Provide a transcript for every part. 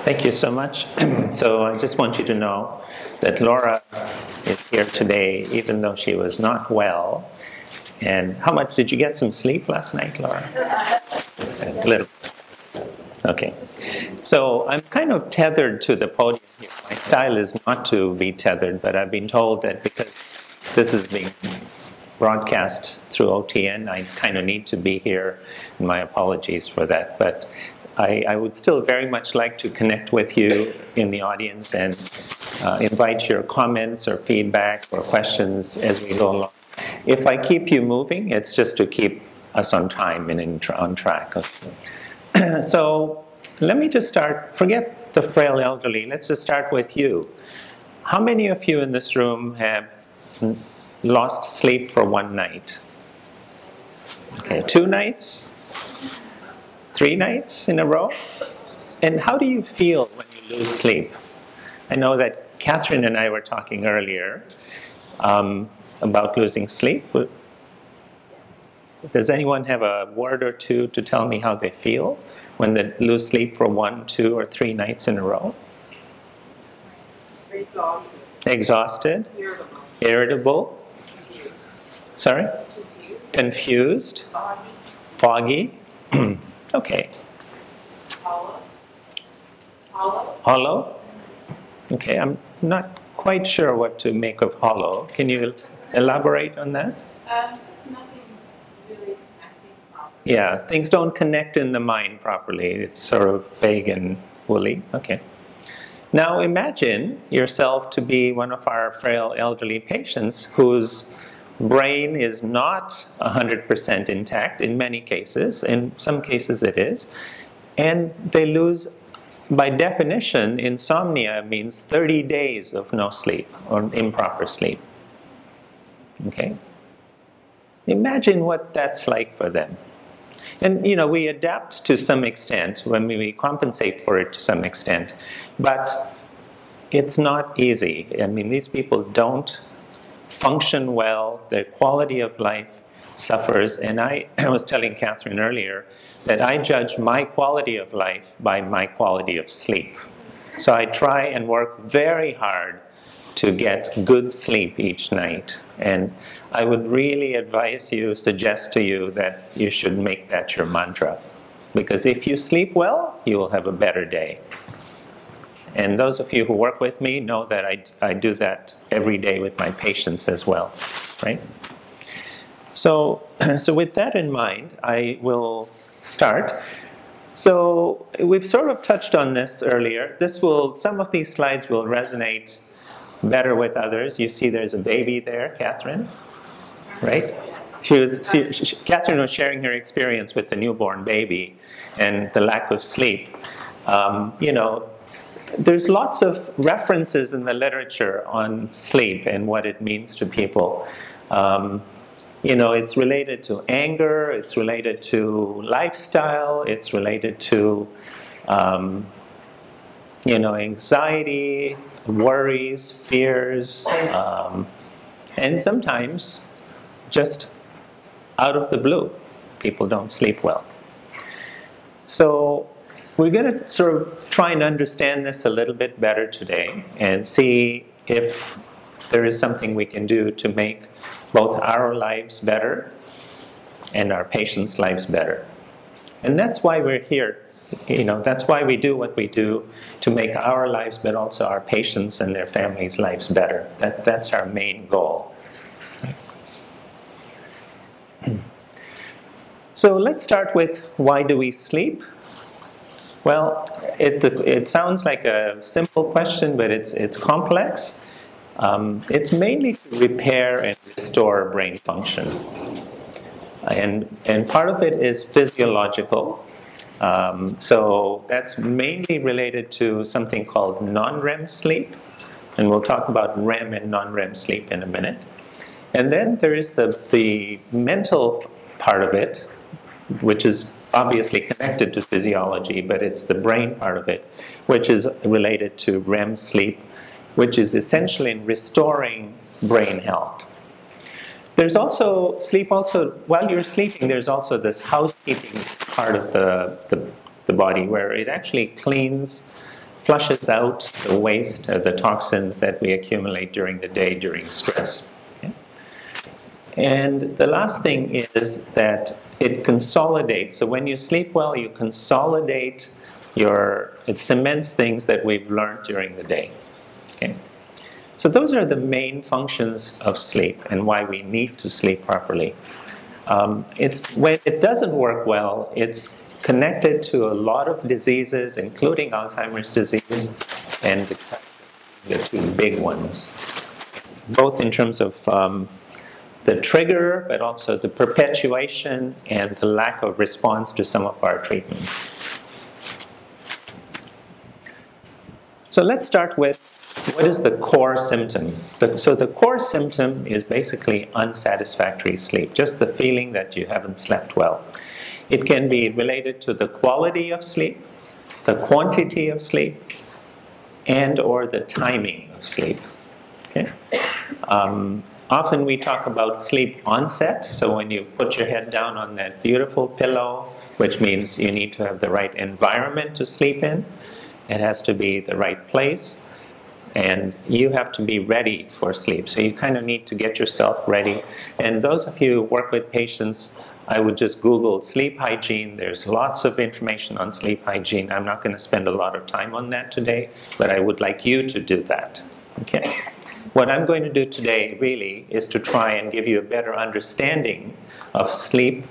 Thank you so much. So I just want you to know that Laura is here today, even though she was not well. And how much did you get some sleep last night, Laura? A little. Okay. So I'm kind of tethered to the podium here. My style is not to be tethered, but I've been told that because this is being broadcast through OTN, I kind of need to be here. And my apologies for that. But I would still very much like to connect with you in the audience and invite your comments or feedback or questions as we go along. If I keep you moving, it's just to keep us on time and on track. Okay. So let me just start. Forget the frail elderly. Let's just start with you. How many of you in this room have lost sleep for one night? Okay, 2 nights? 3 nights in a row? And how do you feel when you lose sleep? I know that Catherine and I were talking earlier about losing sleep. Does anyone have a word or two to tell me how they feel when they lose sleep for 1, 2, or 3 nights in a row? Exhausted. Exhausted? Irritable. Irritable? Confused. Sorry? Confused. Confused? Foggy. Foggy? Okay. Hollow. Hollow. Hollow? Okay, I'm not quite sure what to make of hollow. Can you elaborate on that? Just nothing's really connecting properly. Yeah, things don't connect in the mind properly. It's sort of vague and woolly. Okay. Now imagine yourself to be one of our frail elderly patients whose brain is not 100% intact in many cases. In some cases it is. And they lose, by definition, insomnia means 30 days of no sleep or improper sleep. Okay? Imagine what that's like for them. And, you know, we adapt to some extent when we compensate for it to some extent. But it's not easy. I mean, these people don't function well. Their quality of life suffers. And I was telling Catherine earlier that I judge my quality of life by my quality of sleep. So I try and work very hard to get good sleep each night. And I would really advise you, suggest to you that you should make that your mantra. Because if you sleep well, you will have a better day. And those of you who work with me know that I do that every day with my patients as well, right? So with that in mind, I will start. So we've sort of touched on this earlier. Some of these slides will resonate better with others. You see there's a baby there, Catherine, right? Catherine was sharing her experience with the newborn baby and the lack of sleep. You know, there's lots of references in the literature on sleep and what it means to people. You know, it's related to anger, it's related to lifestyle, it's related to, you know, anxiety, worries, fears, and sometimes just out of the blue, people don't sleep well. So we're going to sort of try and understand this a little bit better today and see if there is something we can do to make both our lives better and our patients' lives better. And that's why we're here. You know, that's why we do what we do, to make our lives, but also our patients' and their families' lives better. That's our main goal. So let's start with, why do we sleep? Well, it sounds like a simple question, but it's complex. It's mainly to repair and restore brain function. And part of it is physiological. So that's mainly related to something called non-REM sleep. And we'll talk about REM and non-REM sleep in a minute. And then there is the mental part of it, which is obviously connected to physiology, but it's the brain part of it, which is related to REM sleep, which is essentially in restoring brain health. There's also sleep. Also, while you're sleeping, there's also this housekeeping part of the body where it actually cleans flushes out the waste, the toxins that we accumulate during the day during stress. Okay? And the last thing is that it consolidates. So when you sleep well, you consolidate it cements things that we've learned during the day. Okay? So those are the main functions of sleep and why we need to sleep properly. When it doesn't work well, it's connected to a lot of diseases, including Alzheimer's disease and the two big ones, both in terms of the trigger, but also the perpetuation and the lack of response to some of our treatments. So let's start with what is the core symptom. So the core symptom is basically unsatisfactory sleep, just the feeling that you haven't slept well. It can be related to the quality of sleep, the quantity of sleep, and or the timing of sleep. Okay? Often we talk about sleep onset, so when you put your head down on that beautiful pillow, which means you need to have the right environment to sleep in. It has to be the right place, and you have to be ready for sleep. So you kind of need to get yourself ready. And those of you who work with patients, I would just Google sleep hygiene. There's lots of information on sleep hygiene. I'm not going to spend a lot of time on that today, but I would like you to do that. Okay? What I'm going to do today really is to try and give you a better understanding of sleep,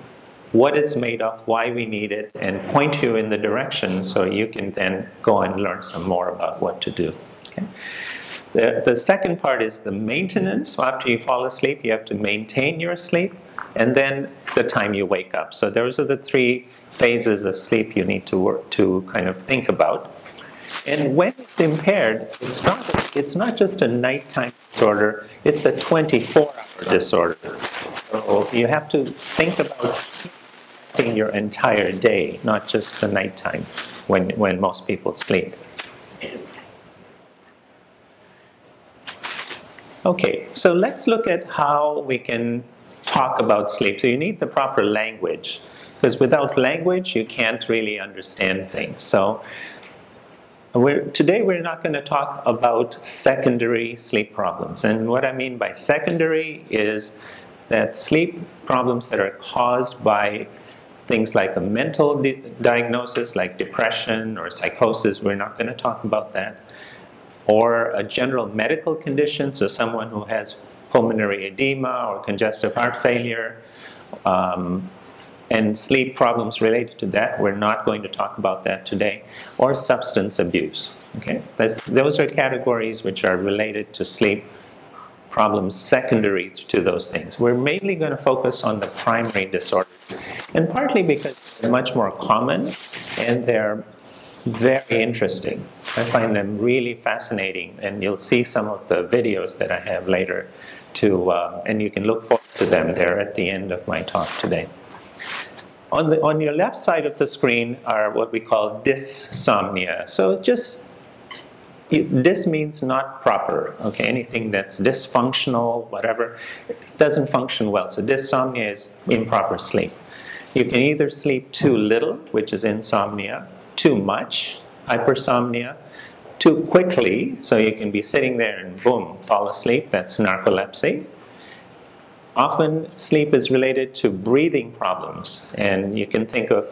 what it's made of, why we need it, and point you in the direction so you can then go and learn some more about what to do. Okay? The second part is the maintenance. So after you fall asleep, you have to maintain your sleep, and then the time you wake up. So those are the three phases of sleep you need to kind of think about. And when it's impaired, it's not just a nighttime disorder, it's a 24-hour disorder. So you have to think about sleeping your entire day, not just the nighttime when most people sleep. Okay, so let's look at how we can talk about sleep. So you need the proper language, because without language, you can't really understand things. So today we're not going to talk about secondary sleep problems. And what I mean by secondary is that sleep problems that are caused by things like a mental diagnosis, like depression or psychosis, we're not going to talk about that. Or a general medical condition, so someone who has pulmonary edema or congestive heart failure, and sleep problems related to that, we're not going to talk about that today, or substance abuse. Okay? Those are categories which are related to sleep problems secondary to those things. We're mainly going to focus on the primary disorders, and partly because they're much more common and they're very interesting. I find them really fascinating, and you'll see some of the videos that I have later and you can look forward to them. They're at the end of my talk today. On your left side of the screen are what we call dysomnia. So this means not proper, okay? Anything that's dysfunctional, whatever, it doesn't function well. So dysomnia is improper sleep. You can either sleep too little, which is insomnia, too much, hypersomnia, too quickly, so you can be sitting there and boom, fall asleep, that's narcolepsy. Often sleep is related to breathing problems, and you can think of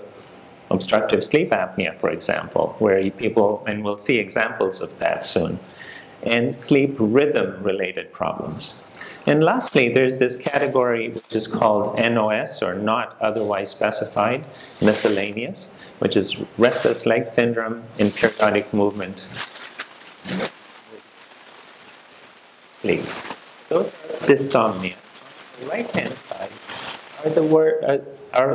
obstructive sleep apnea, for example, where and we'll see examples of that soon, and sleep rhythm related problems. And lastly, there's this category which is called NOS, or not otherwise specified, miscellaneous, which is restless leg syndrome and periodic movement sleep. Those are dysomnia. On the right-hand side are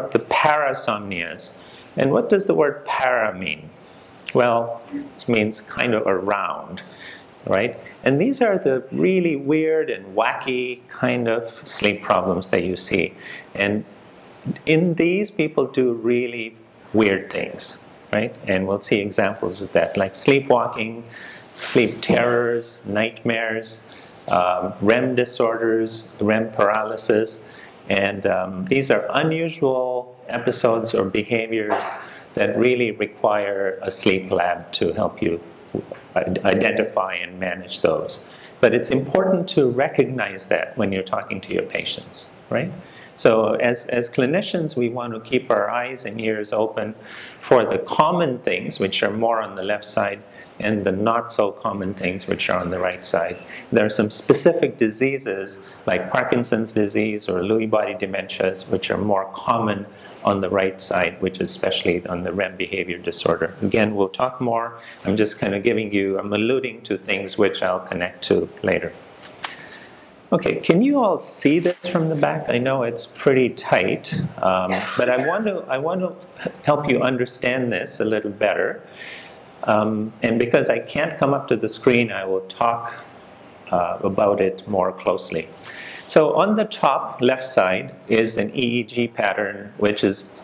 the parasomnias. And what does the word para mean? Well, it means kind of around, right? And these are the really weird and wacky kind of sleep problems that you see. And in these, people do really weird things, right? And we'll see examples of that, like sleepwalking, sleep terrors, nightmares, REM disorders, REM paralysis. And these are unusual episodes or behaviors that really require a sleep lab to help you identify and manage those. But it's important to recognize that when you're talking to your patients, right? So as clinicians, we want to keep our eyes and ears open for the common things, which are more on the left side, and the not so common things, which are on the right side. There are some specific diseases like Parkinson's disease or Lewy body dementias, which are more common on the right side, which is especially on the REM behavior disorder. Again, we'll talk more. I'm just kind of I'm alluding to things which I'll connect to later. Okay, can you all see this from the back? I know it's pretty tight, but I want to help you understand this a little better. And because I can't come up to the screen, I will talk about it more closely. So on the top left side is an EEG pattern, which is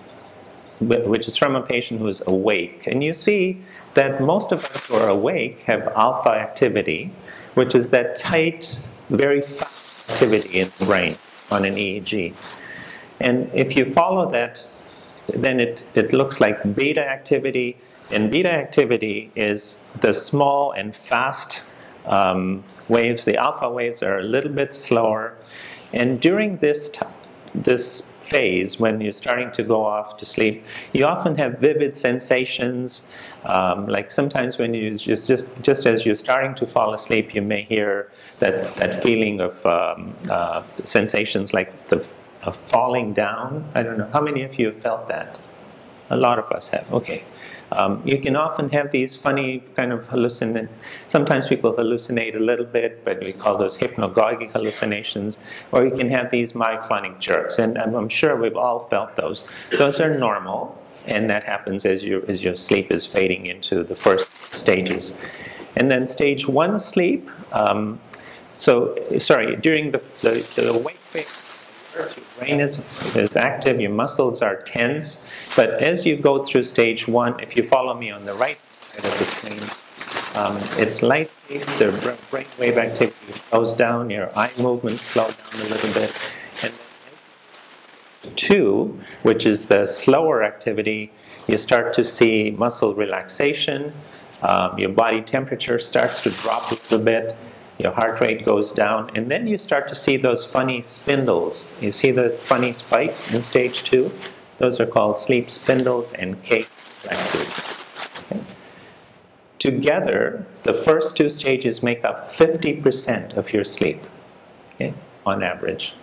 from a patient who's awake. And you see that most of us who are awake have alpha activity, which is that tight, very fast activity in the brain on an EEG. And if you follow that, then it looks like beta activity. And beta activity is the small and fast waves. The alpha waves are a little bit slower. And during this phase, when you're starting to go off to sleep, you often have vivid sensations. Like sometimes when you just as you're starting to fall asleep, you may hear that feeling of sensations like of falling down. I don't know. How many of you have felt that? A lot of us have. Okay. You can often have these funny kind of sometimes people hallucinate a little bit, but we call those hypnagogic hallucinations, or you can have these myoclonic jerks, and I'm sure we've all felt those. Those are normal, and that happens as your sleep is fading into the first stages. And then stage 1 sleep, during the awake phase, your brain is active, your muscles are tense, but as you go through stage 1, if you follow me on the right side of the screen, it's light sleep, the brainwave activity slows down, your eye movements slow down a little bit, and then 2, which is the slower activity, you start to see muscle relaxation, your body temperature starts to drop a little bit, your heart rate goes down, and then you start to see those funny spindles. You see the funny spike in stage 2? Those are called sleep spindles and K reflexes. Okay. Together, the first 2 stages make up 50% of your sleep, okay, on average.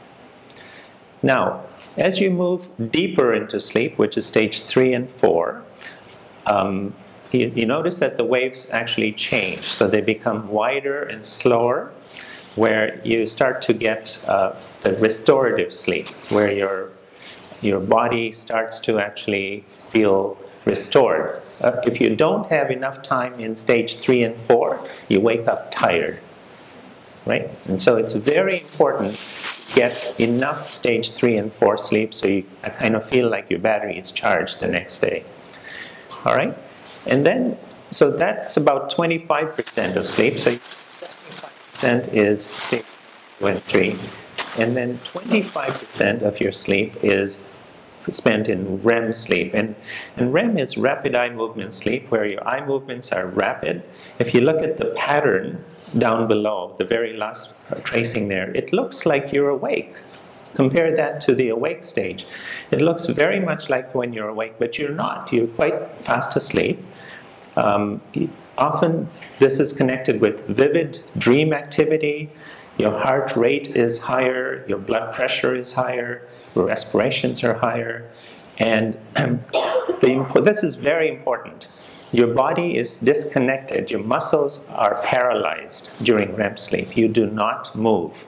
Now, as you move deeper into sleep, which is stage 3 and 4, you notice that the waves actually change. So they become wider and slower, where you start to get the restorative sleep, where your body starts to actually feel restored. If you don't have enough time in stage 3 and 4, you wake up tired, right? And so it's very important to get enough stage 3 and 4 sleep so you kind of feel like your battery is charged the next day. All right? And then, so that's about 25% of sleep. So 75% is stage 2 and 3. And then 25% of your sleep is spent in REM sleep. And REM is rapid eye movement sleep, where your eye movements are rapid. If you look at the pattern down below, the very last tracing there, it looks like you're awake. Compare that to the awake stage. It looks very much like when you're awake, but you're not. You're quite fast asleep. Often this is connected with vivid dream activity. Your heart rate is higher, your blood pressure is higher, your respirations are higher. And this is very important. Your body is disconnected. Your muscles are paralyzed during REM sleep. You do not move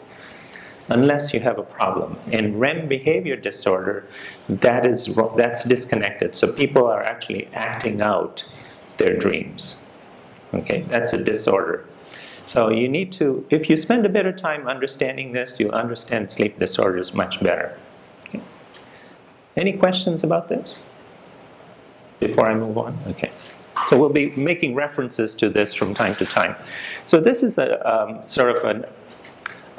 unless you have a problem. In REM behavior disorder, that's disconnected. So people are actually acting out their dreams. Okay, that's a disorder. So you need to, if you spend a bit of time understanding this, you'll understand sleep disorders much better. Okay. Any questions about this before I move on? Okay. So we'll be making references to this from time to time. So this is a sort of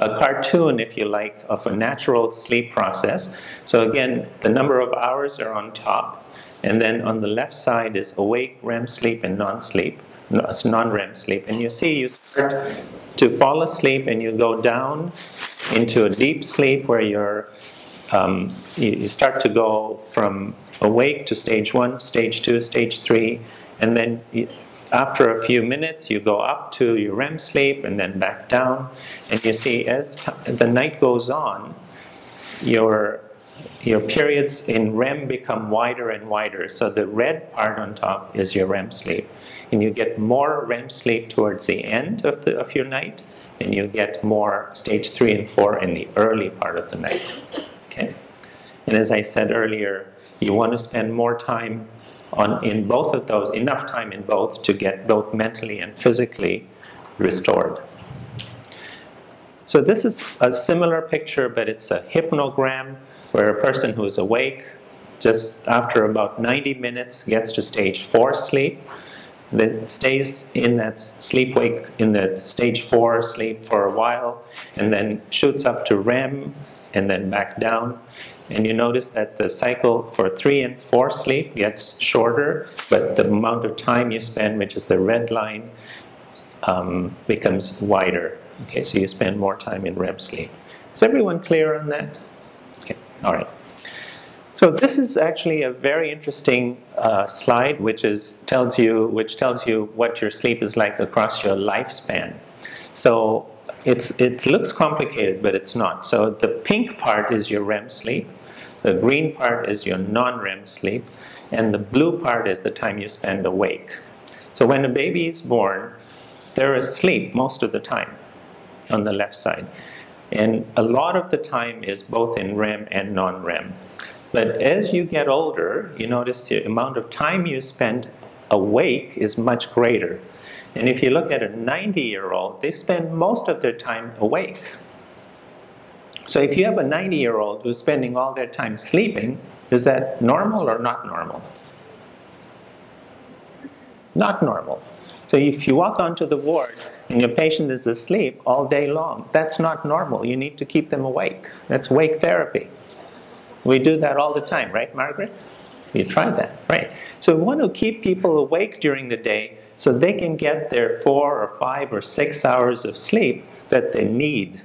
a cartoon, if you like, of a natural sleep process. So again, the number of hours are on top, and then on the left side is awake, REM sleep, and non-sleep. no, it's non-REM sleep. And you see, you start to fall asleep and you go down into a deep sleep where you start to go from awake to stage 1, stage 2, stage 3, and then after a few minutes you go up to your REM sleep and then back down. And you see, as the night goes on, your periods in REM become wider and wider. So the red part on top is your REM sleep. And you get more REM sleep towards the end of your night, and you get more stage 3 and 4 in the early part of the night. Okay? And as I said earlier, you want to spend more time in both of those, enough time in both to get both mentally and physically restored. So this is a similar picture, but it's a hypnogram where a person who is awake just after about 90 minutes gets to stage 4 sleep, then stays in that sleep-wake, in the stage 4 sleep for a while, and then shoots up to REM and then back down. And you notice that the cycle for 3 and 4 sleep gets shorter, but the amount of time you spend, which is the red line, becomes wider. Okay, so you spend more time in REM sleep. Is everyone clear on that? Okay, all right. So this is actually a very interesting slide, which tells you what your sleep is like across your lifespan. So it looks complicated, but it's not. So the pink part is your REM sleep, the green part is your non-REM sleep, and the blue part is the time you spend awake. So when a baby is born, they're asleep most of the time on the left side. And a lot of the time is both in REM and non-REM. But as you get older, you notice the amount of time you spend awake is much greater. And if you look at a 90-year-old, they spend most of their time awake. So if you have a 90-year-old who's spending all their time sleeping, is that normal or not normal? Not normal. So if you walk onto the ward and your patient is asleep all day long, that's not normal. You need to keep them awake. That's wake therapy. We do that all the time, right, Margaret? You try that, right? So we want to keep people awake during the day so they can get their 4 or 5 or 6 hours of sleep that they need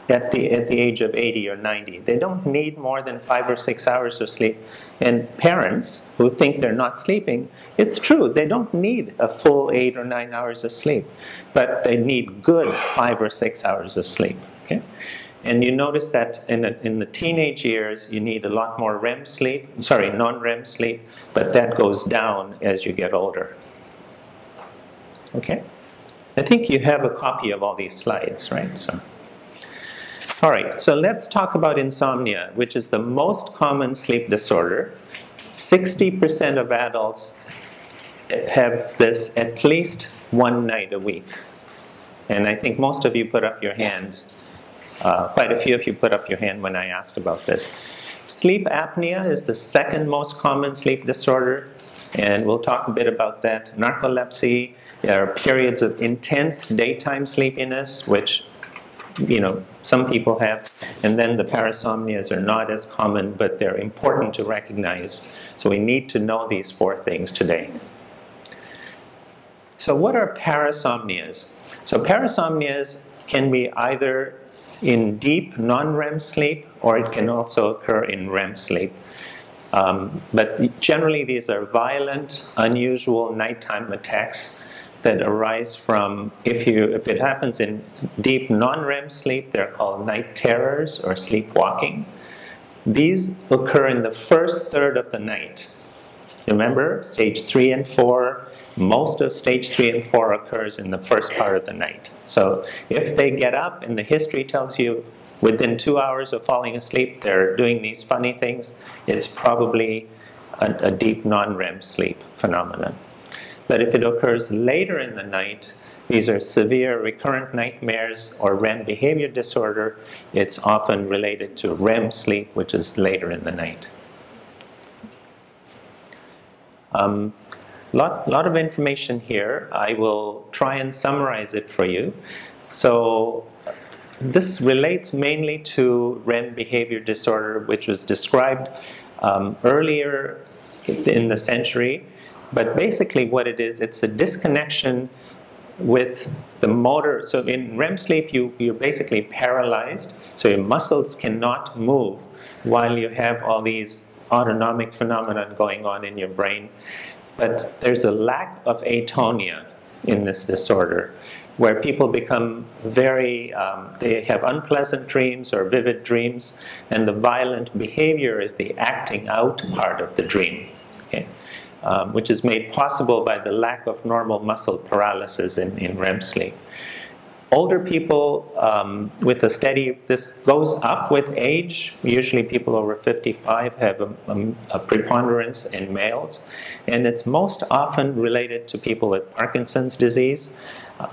at the age of 80 or 90. They don't need more than 5 or 6 hours of sleep. And parents who think they're not sleeping, it's true, they don't need a full 8 or 9 hours of sleep, but they need good 5 or 6 hours of sleep. Okay? And you notice that in the teenage years, you need a lot more REM sleep, non-REM sleep, but that goes down as you get older. Okay? I think you have a copy of all these slides, right? All right, so let's talk about insomnia, which is the most common sleep disorder. 60% of adults have this at least one night a week. And I think most of you put up your hand. Quite a few of you put up your hand when I asked about this. Sleep apnea is the second most common sleep disorder, and we'll talk a bit about that. Narcolepsy, there are periods of intense daytime sleepiness, which some people have, and then the parasomnias are not as common, but they're important to recognize. So we need to know these 4 things today. So what are parasomnias? So parasomnias can be either in deep non-REM sleep, or it can also occur in REM sleep. But generally these are violent, unusual nighttime attacks that arise from, if it happens in deep non-REM sleep, they're called night terrors or sleepwalking. These occur in the first third of the night. Remember, stage 3 and 4, most of stage 3 and 4 occurs in the first part of the night. So if they get up and the history tells you within 2 hours of falling asleep they're doing these funny things, it's probably a deep non-REM sleep phenomenon. But if it occurs later in the night, these are severe recurrent nightmares or REM behavior disorder. It's often related to REM sleep, which is later in the night. Lot of information here. I will try and summarize it for you. So this relates mainly to REM behavior disorder, which was described earlier in the century. But basically what it is, it's a disconnection with the motor. So in REM sleep, you're basically paralyzed, so your muscles cannot move while you have all these autonomic phenomena going on in your brain. But there's a lack of atonia in this disorder, where people become very, they have unpleasant dreams or vivid dreams, and the violent behavior is the acting out part of the dream, okay? Which is made possible by the lack of normal muscle paralysis in REM sleep. Older people with a steady, this goes up with age. Usually people over 55 have a preponderance in males, and it's most often related to people with Parkinson's disease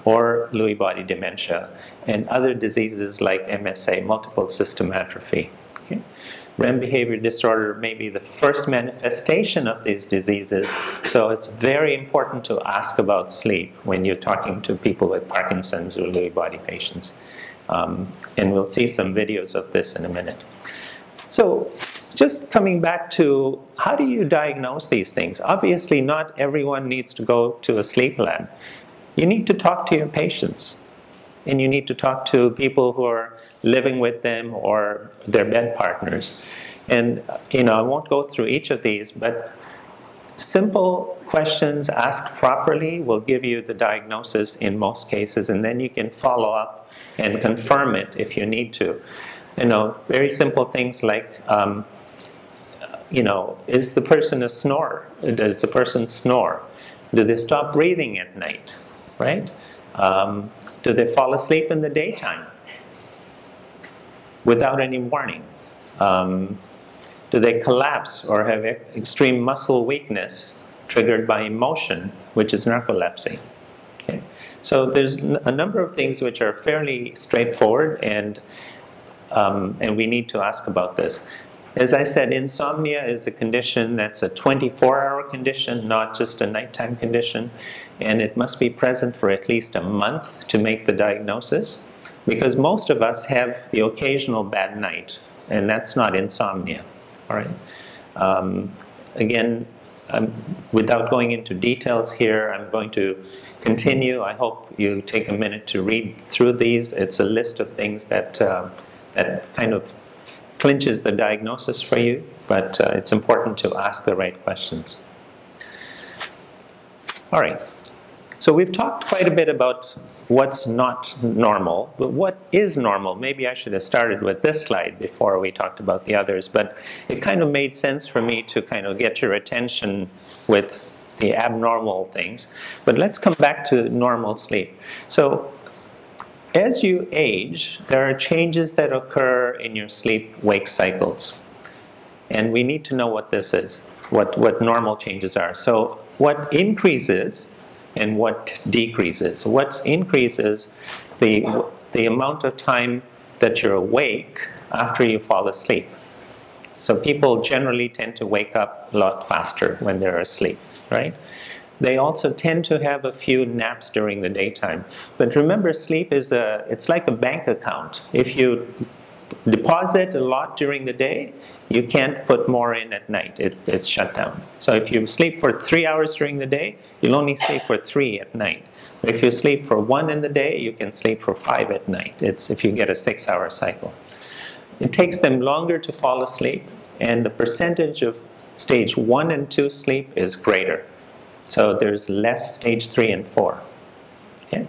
or Lewy body dementia, and other diseases like MSA, multiple system atrophy. Okay? REM behavior disorder may be the first manifestation of these diseases, so it's very important to ask about sleep when you're talking to people with Parkinson's or Lewy body patients. And we'll see some videos of this in a minute. So just coming back to how do you diagnose these things? Obviously not everyone needs to go to a sleep lab. You need to talk to your patients, and you need to talk to people who are living with them or their bed partners. And I won't go through each of these, but simple questions asked properly will give you the diagnosis in most cases, and then you can follow up and confirm it if you need to. Very simple things like, is the person a snorer? Does the person snore? Do they stop breathing at night? Right? Do they fall asleep in the daytime without any warning? Do they collapse or have extreme muscle weakness triggered by emotion, which is narcolepsy? Okay. So there's a number of things which are fairly straightforward, and we need to ask about this. As I said, insomnia is a condition that's a 24-hour condition, not just a nighttime condition, and it must be present for at least a month to make the diagnosis, because most of us have the occasional bad night, and that's not insomnia. All right. Again, without going into details here, I'm going to continue. I hope you take a minute to read through these. It's a list of things that that kind of clinches the diagnosis for you, but it's important to ask the right questions. All right. So we've talked quite a bit about what's not normal, but what is normal? Maybe I should have started with this slide before we talked about the others, but it kind of made sense for me to kind of get your attention with the abnormal things. But let's come back to normal sleep. So as you age, there are changes that occur in your sleep-wake cycles. And we need to know what this is, what normal changes are. So what increases and what decreases. What increases the amount of time that you're awake after you fall asleep. So people generally tend to wake up a lot faster when they're asleep, right? They also tend to have a few naps during the daytime. But remember, sleep is it's like a bank account. If you deposit a lot during the day, you can't put more in at night. It's shut down. So if you sleep for 3 hours during the day, you'll only sleep for 3 at night. If you sleep for 1 in the day, you can sleep for 5 at night. It's if you get a 6-hour cycle. It takes them longer to fall asleep, and the percentage of stage 1 and 2 sleep is greater. So there's less stage 3 and 4. Okay?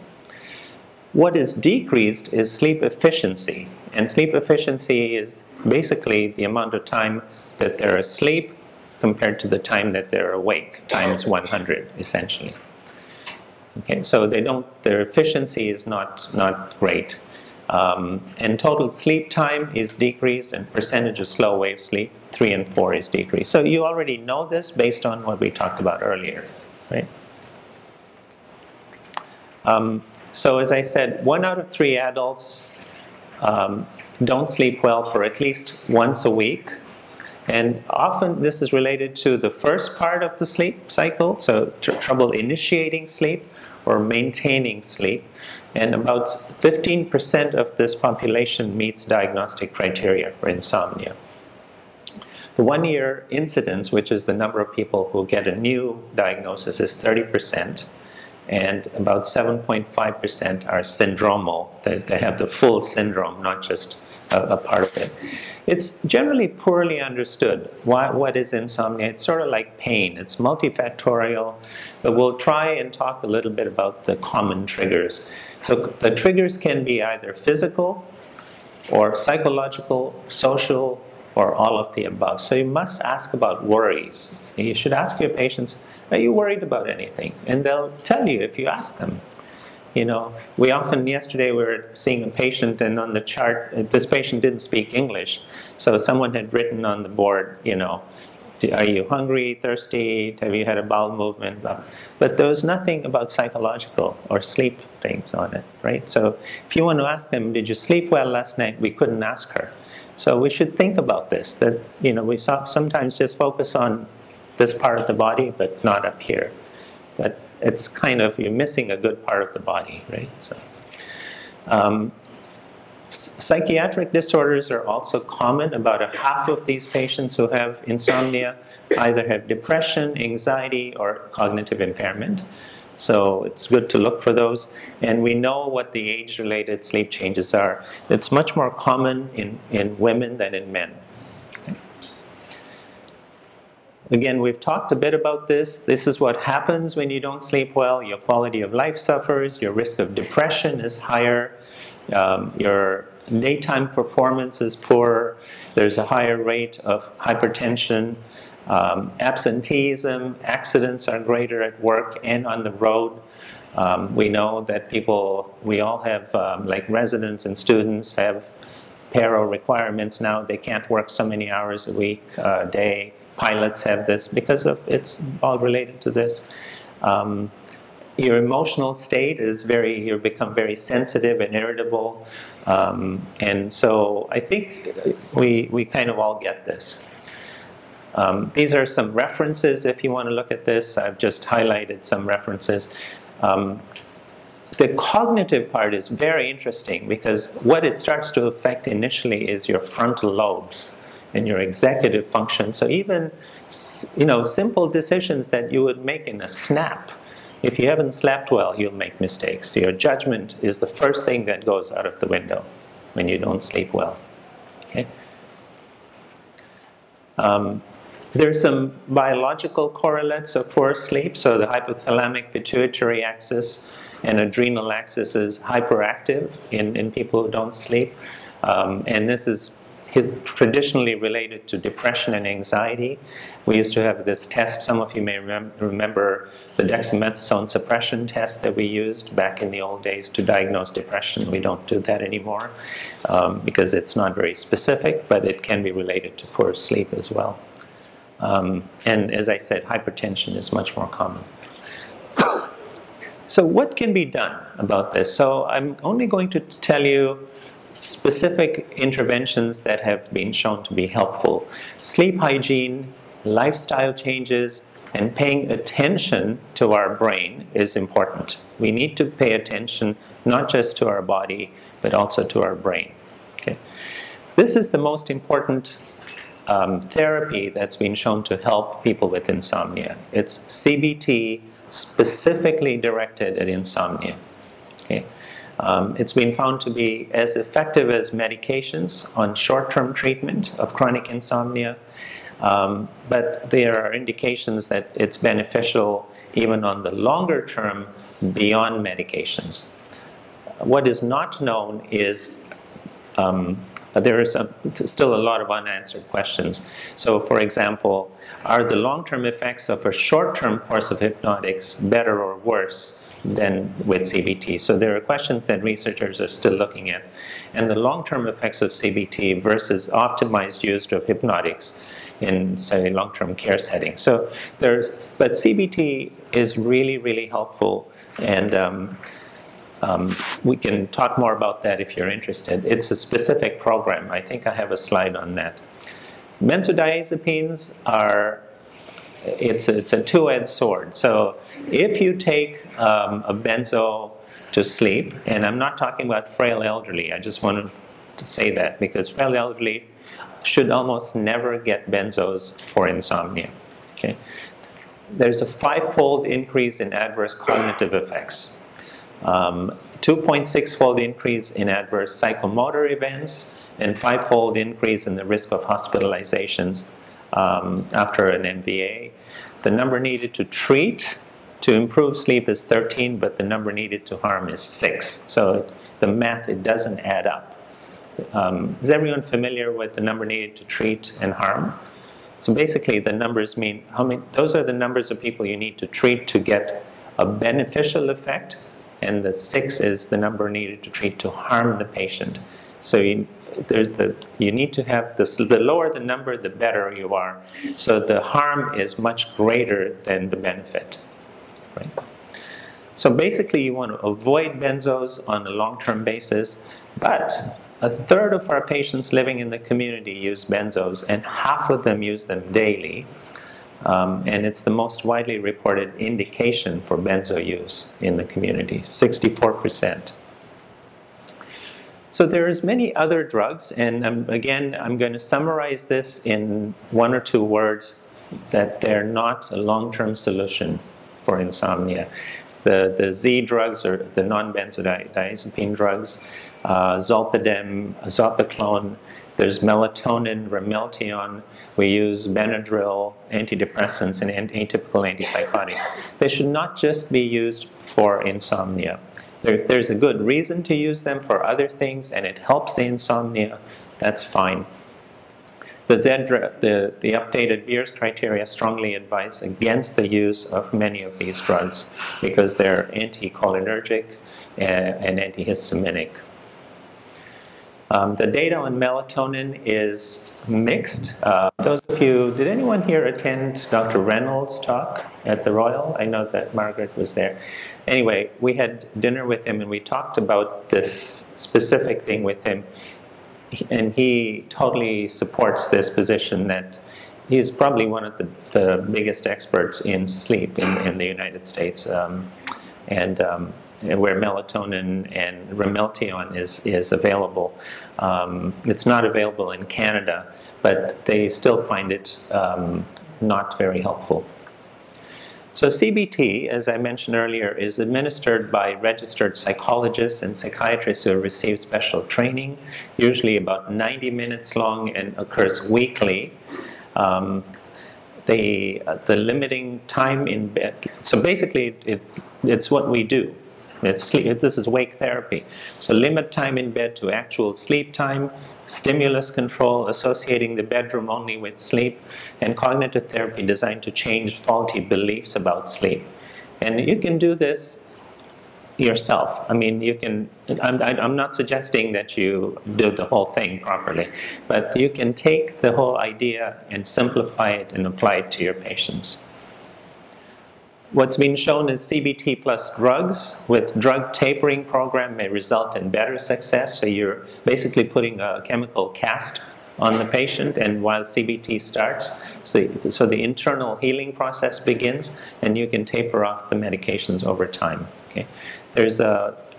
What is decreased is sleep efficiency. And sleep efficiency is basically the amount of time that they're asleep compared to the time that they're awake, times 100, essentially. Okay, so their efficiency is not great. And total sleep time is decreased, and percentage of slow wave sleep, 3 and 4, is decreased. So you already know this based on what we talked about earlier, right? So as I said, 1 out of 3 adults don't sleep well for at least once a week. And often this is related to the first part of the sleep cycle, so trouble initiating sleep or maintaining sleep. And about 15% of this population meets diagnostic criteria for insomnia. The 1-year incidence, which is the number of people who get a new diagnosis, is 30%, and about 7.5% are syndromal. They have the full syndrome, not just a part of it. It's generally poorly understood what is insomnia. It's sort of like pain. It's multifactorial, but we'll try and talk a little bit about the common triggers. So the triggers can be either physical or psychological, social, or all of the above. So you must ask about worries. You should ask your patients, are you worried about anything? And they'll tell you if you ask them. You know, we often, yesterday we were seeing a patient, and on the chart, this patient didn't speak English, so someone had written on the board, you know, are you hungry, thirsty, have you had a bowel movement, but there was nothing about psychological or sleep things on it, right? So if you want to ask them, did you sleep well last night, we couldn't ask her. So we should think about this, that, you know, we sometimes just focus on this part of the body, but not up here. But it's kind of, you're missing a good part of the body, right? So, psychiatric disorders are also common. About a half of these patients who have insomnia either have depression, anxiety, or cognitive impairment. So it's good to look for those. And we know what the age-related sleep changes are. It's much more common in women than in men. Again, we've talked a bit about this. This is what happens when you don't sleep well. Your quality of life suffers. Your risk of depression is higher. Your daytime performance is poor. There's a higher rate of hypertension. Absenteeism, accidents are greater at work and on the road. We know that we all have, like residents and students have payroll requirements now. They can't work so many hours a week, a day. Pilots have this because of, it's all related to this. Your emotional state is you become very sensitive and irritable. And so I think we kind of all get this. These are some references if you want to look at this. I've just highlighted some references. The cognitive part is very interesting because what it starts to affect initially is your frontal lobes and your executive function. So even, you know, simple decisions that you would make in a snap, if you haven't slept well, you'll make mistakes. So your judgment is the first thing that goes out of the window when you don't sleep well. Okay. There's some biological correlates of poor sleep. So the hypothalamic pituitary axis and adrenal axis is hyperactive in people who don't sleep. And this is traditionally related to depression and anxiety. We used to have this test, some of you may remember the dexamethasone suppression test that we used back in the old days to diagnose depression. We don't do that anymore because it's not very specific, but it can be related to poor sleep as well. And as I said, hypertension is much more common. So what can be done about this? So I'm only going to tell you specific interventions that have been shown to be helpful. Sleep hygiene, lifestyle changes, and paying attention to our brain is important. We need to pay attention not just to our body, but also to our brain. Okay. This is the most important therapy that's been shown to help people with insomnia. It's CBT specifically directed at insomnia. Okay. It's been found to be as effective as medications on short-term treatment of chronic insomnia, but there are indications that it's beneficial even on the longer term beyond medications. What is not known is there is still a lot of unanswered questions. So, for example, are the long-term effects of a short-term course of hypnotics better or worse than with CBT? So there are questions that researchers are still looking at. And the long-term effects of CBT versus optimized use of hypnotics in, say, long-term care settings. So but CBT is really, really helpful, and we can talk more about that if you're interested. It's a specific program. I think I have a slide on that. Benzodiazepines are, it's a two-edged sword. So if you take a benzo to sleep, and I'm not talking about frail elderly, I just wanted to say that because frail elderly should almost never get benzos for insomnia. Okay? There's a 5-fold increase in adverse cognitive effects, 2.6-fold increase in adverse psychomotor events, and 5-fold increase in the risk of hospitalizations after an MVA. The number needed to treat to improve sleep is 13, but the number needed to harm is 6. So the math, it doesn't add up. Is everyone familiar with the number needed to treat and harm? So basically the numbers mean how many, those are the numbers of people you need to treat to get a beneficial effect, and the 6 is the number needed to treat to harm the patient. So you need to have this, the lower the number, the better you are. So the harm is much greater than the benefit. Right? So basically you want to avoid benzos on a long-term basis, but a third of our patients living in the community use benzos, and half of them use them daily. And it's the most widely reported indication for benzo use in the community, 64%. So there's many other drugs, and again, I'm going to summarize this in 1 or 2 words, that they're not a long-term solution for insomnia. The Z drugs, or the non-benzodiazepine drugs, zolpidem, zopiclone, there's melatonin, Ramelteon, we use Benadryl, antidepressants, and atypical antipsychotics. They should not just be used for insomnia. If there's a good reason to use them for other things and it helps the insomnia, that's fine. The updated Beers criteria strongly advise against the use of many of these drugs because they're anticholinergic and antihistaminic. The data on melatonin is mixed. Those of you, did anyone here attend Dr. Reynolds' talk at the Royal? I know that Margaret was there. Anyway, we had dinner with him and we talked about this specific thing with him. And he totally supports this position that he's probably one of the biggest experts in sleep in the United States. Where melatonin and Ramelteon is available. It's not available in Canada, but they still find it not very helpful. So CBT, as I mentioned earlier, is administered by registered psychologists and psychiatrists who have received special training, usually about 90 minutes long and occurs weekly. The limiting time in bed, so basically it's what we do. This is wake therapy. So limit time in bed to actual sleep time, stimulus control, associating the bedroom only with sleep, and cognitive therapy designed to change faulty beliefs about sleep. And you can do this yourself. I mean, you can, I'm not suggesting that you do the whole thing properly, but you can take the whole idea and simplify it and apply it to your patients. What's been shown is CBT plus drugs with drug tapering program may result in better success. So you're basically putting a chemical cast on the patient, and while CBT starts, so the internal healing process begins, and you can taper off the medications over time. Okay? There's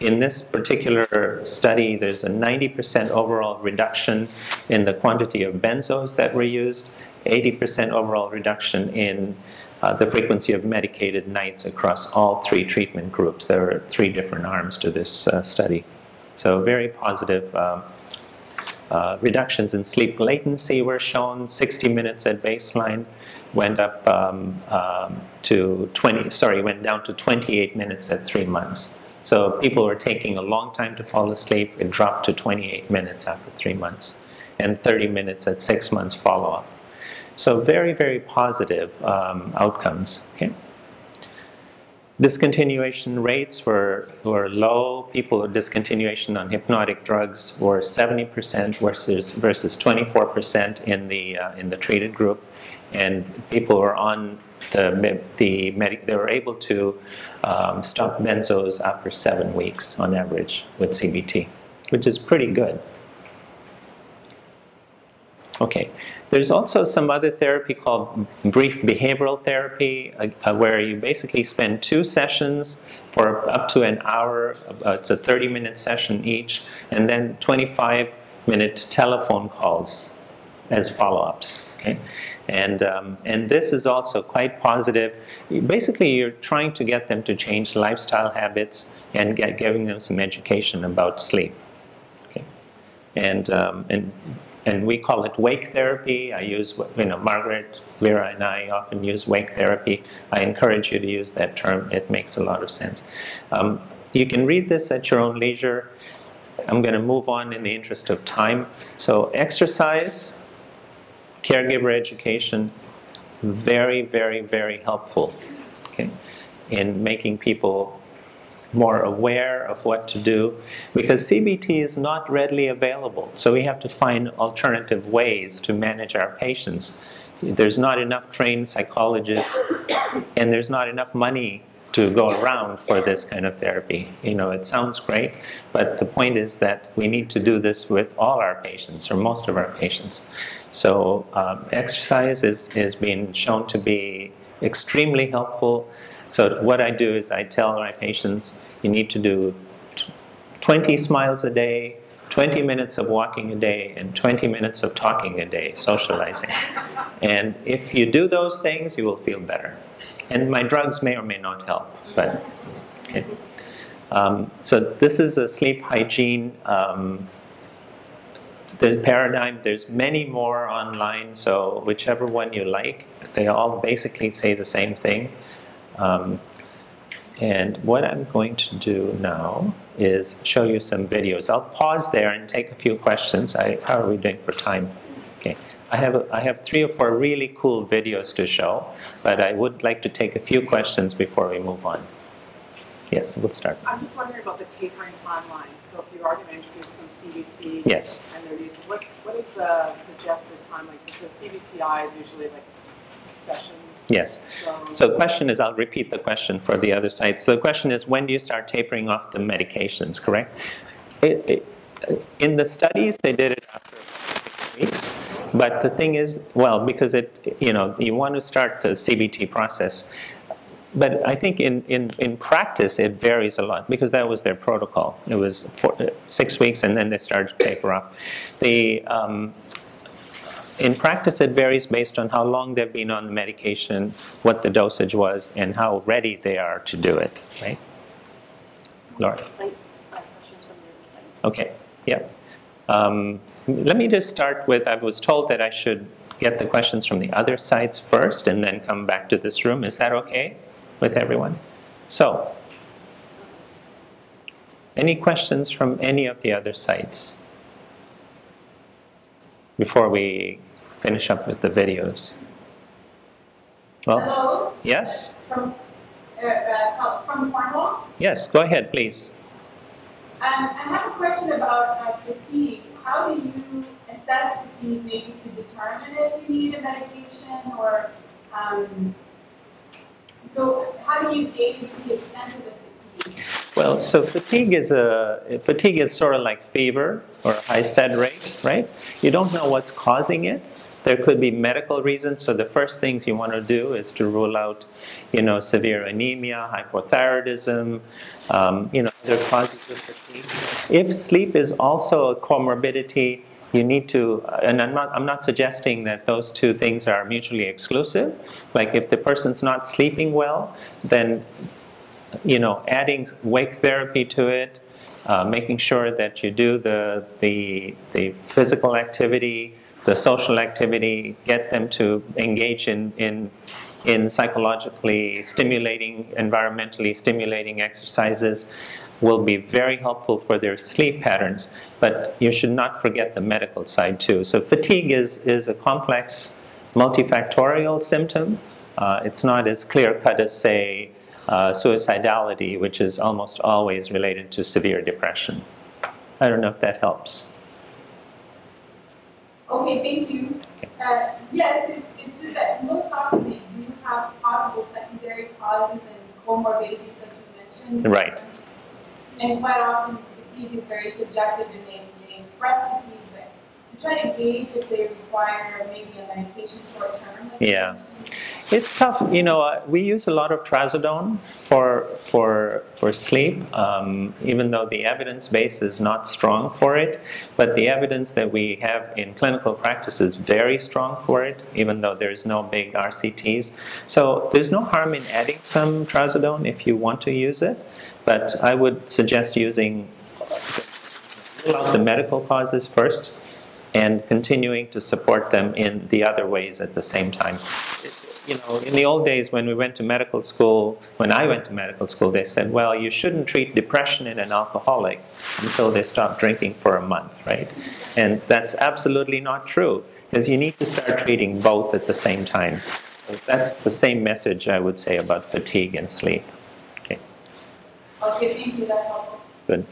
in this particular study, there's a 90% overall reduction in the quantity of benzos that were used, 80% overall reduction in the frequency of medicated nights across all 3 treatment groups. There were 3 different arms to this study. So very positive reductions in sleep latency were shown. 60 minutes at baseline went up went down to 28 minutes at 3 months. So people were taking a long time to fall asleep. It dropped to 28 minutes after 3 months, and 30 minutes at 6 months follow-up. So very, very positive outcomes. Okay? Discontinuation rates were low. People with discontinuation on hypnotic drugs were 70% versus 24% in the treated group, and people were on they were able to stop benzos after 7 weeks on average with CBT, which is pretty good. Okay. There's also some other therapy called brief behavioral therapy, where you basically spend 2 sessions for up to an hour. It's a 30-minute session each, and then 25-minute telephone calls as follow-ups. Okay, and this is also quite positive. Basically, you're trying to get them to change lifestyle habits and giving them some education about sleep. Okay, and we call it wake therapy. I use, Margaret, Vera, and I often use wake therapy. I encourage you to use that term. It makes a lot of sense. You can read this at your own leisure. I'm going to move on in the interest of time. So exercise, caregiver education, very, very, very helpful, okay, in making people more aware of what to do, because CBT is not readily available. So we have to find alternative ways to manage our patients. There's not enough trained psychologists, and there's not enough money to go around for this kind of therapy. It sounds great, but the point is that we need to do this with all our patients, or most of our patients. So exercise is being shown to be extremely helpful. So what I do is I tell my patients, you need to do 20 smiles a day, 20 minutes of walking a day, and 20 minutes of talking a day, socializing. And if you do those things, you will feel better. And my drugs may or may not help, but okay. So this is a sleep hygiene the paradigm. There's many more online, so whichever one you like. They all basically say the same thing. And what I'm going to do now is show you some videos. I'll pause there and take a few questions. How are we doing for time? Okay. I have 3 or 4 really cool videos to show, but I would like to take a few questions before we move on. Yes, we'll start. I'm just wondering about the tapering timeline. So if you are going to introduce some CBT, yes, and they're using, what is the suggested timeline? Because the CBTI is usually like a session. Yes. So the question is, I'll repeat the question for the other side. So the question is, when do you start tapering off the medications, correct? In the studies, they did it after 6 weeks. But the thing is, well, because you want to start the CBT process. But I think in practice, it varies a lot, because that was their protocol. It was 6 weeks, and then they started to taper off. In practice, it varies based on how long they've been on the medication, what the dosage was, and how ready they are to do it, right? Laura? Questions from the other sites. Okay, yeah. Let me just start with, I was told that I should get the questions from the other sites first and then come back to this room. Is that okay with everyone? So, any questions from any of the other sites before we finish up with the videos? Well, Hello? yes? From Cornwall? Yes, go ahead, please. I have a question about fatigue. How do you assess fatigue, maybe to determine if you need a medication, or so how do you gauge the extent of the fatigue? Well, so fatigue is sort of like fever or a high SED rate, right? You don't know what's causing it. There could be medical reasons. So the first things you want to do is to rule out, severe anemia, hypothyroidism, other causes of fatigue. If sleep is also a comorbidity, you need to, and I'm not suggesting that those two things are mutually exclusive. Like if the person's not sleeping well, then adding wake therapy to it, making sure that you do the physical activity, the social activity, get them to engage in psychologically stimulating, environmentally stimulating exercises will be very helpful for their sleep patterns. But you should not forget the medical side too. So fatigue is a complex, multifactorial symptom. It's not as clear-cut as, say, suicidality, which is almost always related to severe depression. I don't know if that helps. Okay, thank you. Yes, it's just that most often they do have possible secondary causes and comorbidities, like you mentioned. Right. And quite often fatigue is very subjective, and they express fatigue, but to try to gauge if they require maybe a medication short term. Yeah. It's tough. You know, we use a lot of trazodone for sleep, even though the evidence base is not strong for it. But the evidence that we have in clinical practice is very strong for it, even though there's no big RCTs. So there's no harm in adding some trazodone if you want to use it. But I would suggest using rule out the medical causes first and continuing to support them in the other ways at the same time. You know, in the old days when we went to medical school, when I went to medical school, they said, well, you shouldn't treat depression in an alcoholic until they stop drinking for a month, right? And that's absolutely not true, because you need to start treating both at the same time. So that's the same message I would say about fatigue and sleep. Okay. Okay, thank you. That's helpful. Good.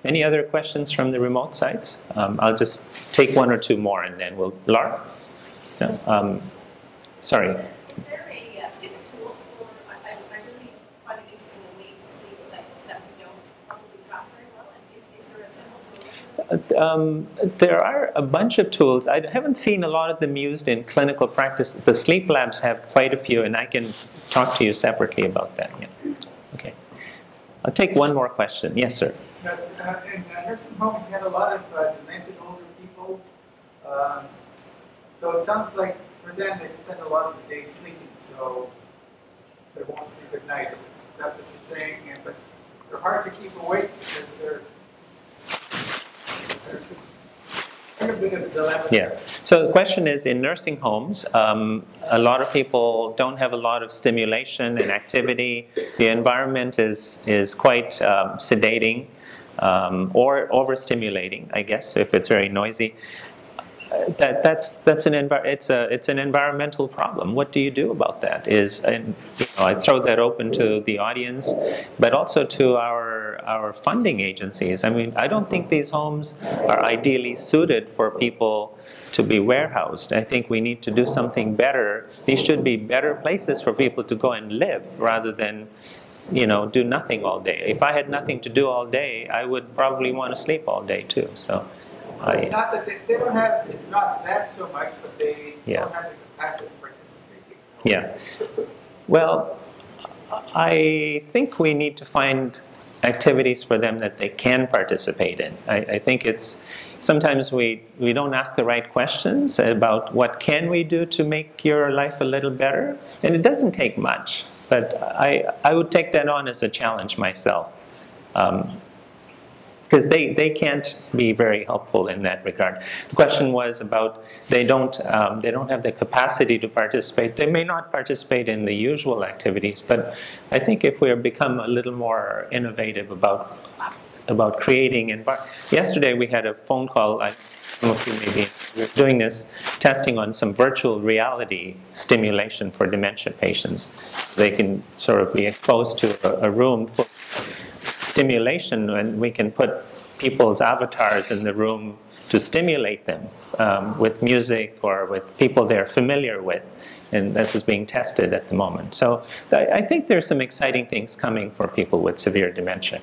Any other questions from the remote sites? I'll just take one or two more and then we'll... Laura? No? Sorry. Is there a different tool for, I really find it interesting the weight sleep cycles that we don't probably track very well, and is there a simple tool? There are a bunch of tools. I haven't seen a lot of them used in clinical practice. The sleep labs have quite a few, and I can talk to you separately about that. Yeah. Okay. I'll take one more question. Yes, sir. Yes, in nursing homes, we have a lot of demented older people. So it sounds like for them, they spend a lot of the day sleeping, so they won't sleep at night. Is that what you're saying? But they're hard to keep awake because they're a bit of a dilemma. Yeah. So the question is, in nursing homes, a lot of people don't have a lot of stimulation and activity. The environment is quite sedating or overstimulating, I guess, if it's very noisy. It's an environmental problem. What do you do about that? I throw that open to the audience, but also to our funding agencies. I mean, I don't think these homes are ideally suited for people to be warehoused. I think we need to do something better. These should be better places for people to go and live rather than, you know, do nothing all day. If I had nothing to do all day, I would probably want to sleep all day too. So. Not that they don't have, it's not that so much, but they don't have the capacity to participate. Yeah. Well, I think we need to find activities for them that they can participate in. I think it's, sometimes we don't ask the right questions about what can we do to make your life a little better. And it doesn't take much, but I would take that on as a challenge myself. Because they can't be very helpful in that regard. The question was about they don't have the capacity to participate. They may not participate in the usual activities, but I think if we become a little more innovative about creating yesterday we had a phone call. Some of you maybe we're doing this testing on some virtual reality stimulation for dementia patients. They can sort of be exposed to a room full stimulation, and we can put people's avatars in the room to stimulate them with music or with people they're familiar with, and this is being tested at the moment. So I think there's some exciting things coming for people with severe dementia.